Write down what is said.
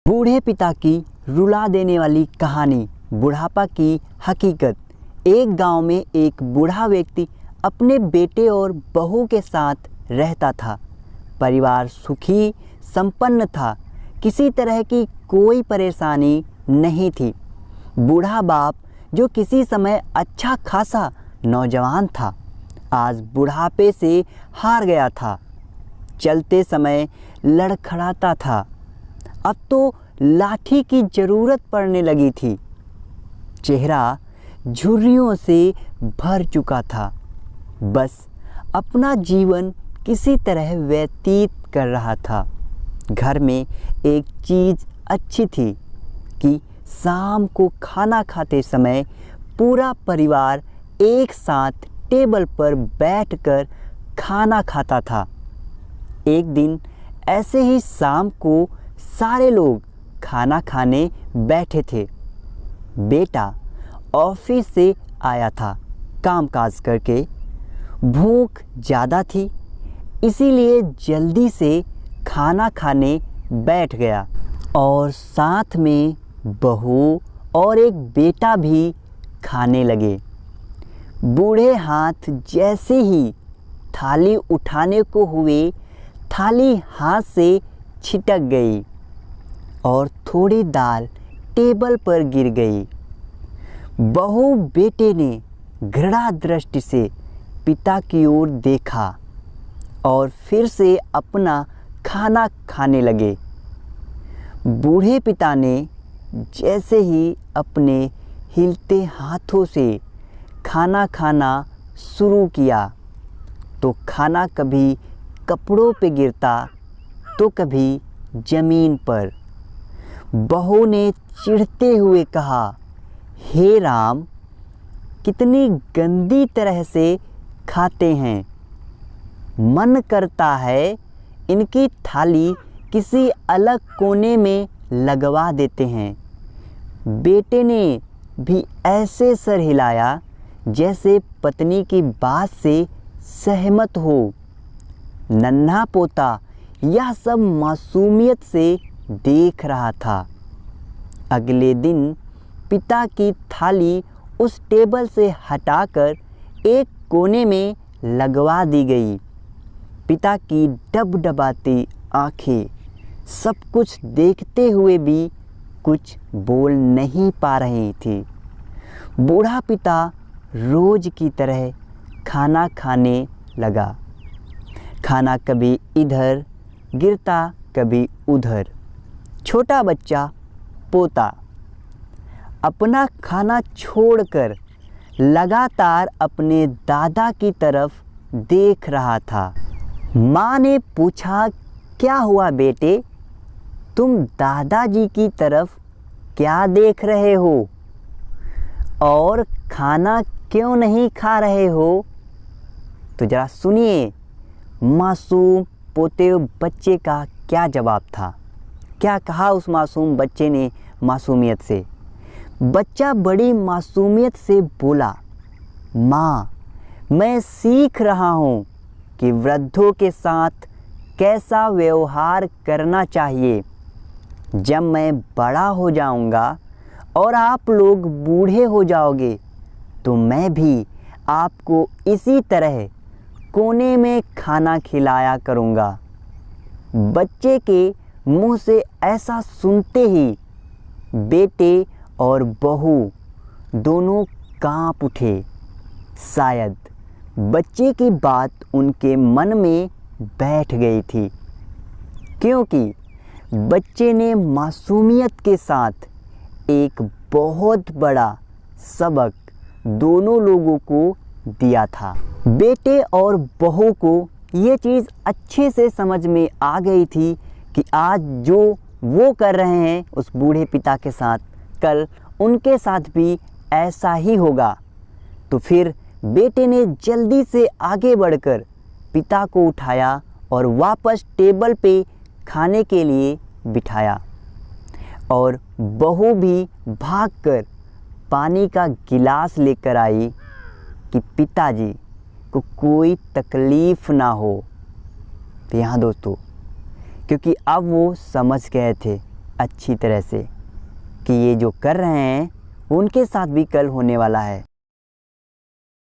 बूढ़े पिता की रुला देने वाली कहानी, बुढ़ापा की हकीकत। एक गांव में एक बूढ़ा व्यक्ति अपने बेटे और बहू के साथ रहता था। परिवार सुखी संपन्न था, किसी तरह की कोई परेशानी नहीं थी। बूढ़ा बाप, जो किसी समय अच्छा खासा नौजवान था, आज बुढ़ापे से हार गया था। चलते समय लड़खड़ाता था, अब तो लाठी की ज़रूरत पड़ने लगी थी। चेहरा झुर्रियों से भर चुका था, बस अपना जीवन किसी तरह व्यतीत कर रहा था। घर में एक चीज़ अच्छी थी कि शाम को खाना खाते समय पूरा परिवार एक साथ टेबल पर बैठकर खाना खाता था। एक दिन ऐसे ही शाम को सारे लोग खाना खाने बैठे थे। बेटा ऑफिस से आया था कामकाज करके। भूख ज़्यादा थी, इसीलिए जल्दी से खाना खाने बैठ गया और साथ में बहू और एक बेटा भी खाने लगे। बूढ़े हाथ जैसे ही थाली उठाने को हुए, थाली हाथ से छिटक गई और थोड़ी दाल टेबल पर गिर गई। बहू बेटे ने घृणा दृष्टि से पिता की ओर देखा और फिर से अपना खाना खाने लगे। बूढ़े पिता ने जैसे ही अपने हिलते हाथों से खाना खाना शुरू किया तो खाना कभी कपड़ों पे गिरता तो कभी ज़मीन पर। बहू ने चिढ़ते हुए कहा, हे राम, कितनी गंदी तरह से खाते हैं। मन करता है इनकी थाली किसी अलग कोने में लगवा देते हैं। बेटे ने भी ऐसे सर हिलाया जैसे पत्नी की बात से सहमत हो। नन्हा पोता यह सब मासूमियत से देख रहा था। अगले दिन पिता की थाली उस टेबल से हटाकर एक कोने में लगवा दी गई। पिता की डबडबाती आंखें सब कुछ देखते हुए भी कुछ बोल नहीं पा रही थी। बूढ़ा पिता रोज की तरह खाना खाने लगा। खाना कभी इधर गिरता कभी उधर। छोटा बच्चा पोता अपना खाना छोड़कर लगातार अपने दादा की तरफ देख रहा था। माँ ने पूछा, क्या हुआ बेटे, तुम दादाजी की तरफ क्या देख रहे हो और खाना क्यों नहीं खा रहे हो? तो ज़रा सुनिए मासूम पोते बच्चे का क्या जवाब था। क्या कहा उस मासूम बच्चे ने मासूमियत से। बच्चा बड़ी मासूमियत से बोला, माँ, मैं सीख रहा हूँ कि वृद्धों के साथ कैसा व्यवहार करना चाहिए। जब मैं बड़ा हो जाऊँगा और आप लोग बूढ़े हो जाओगे तो मैं भी आपको इसी तरह कोने में खाना खिलाया करूँगा। बच्चे के मुंह से ऐसा सुनते ही बेटे और बहू दोनों कांप उठे। शायद बच्चे की बात उनके मन में बैठ गई थी, क्योंकि बच्चे ने मासूमियत के साथ एक बहुत बड़ा सबक दोनों लोगों को दिया था। बेटे और बहू को ये चीज़ अच्छे से समझ में आ गई थी कि आज जो वो कर रहे हैं उस बूढ़े पिता के साथ, कल उनके साथ भी ऐसा ही होगा। तो फिर बेटे ने जल्दी से आगे बढ़कर पिता को उठाया और वापस टेबल पे खाने के लिए बिठाया और बहू भी भागकर पानी का गिलास लेकर आई कि पिताजी को कोई तकलीफ़ ना हो। तो यहाँ दोस्तों, क्योंकि अब वो समझ गए थे अच्छी तरह से कि ये जो कर रहे हैं उनके साथ भी कल होने वाला है।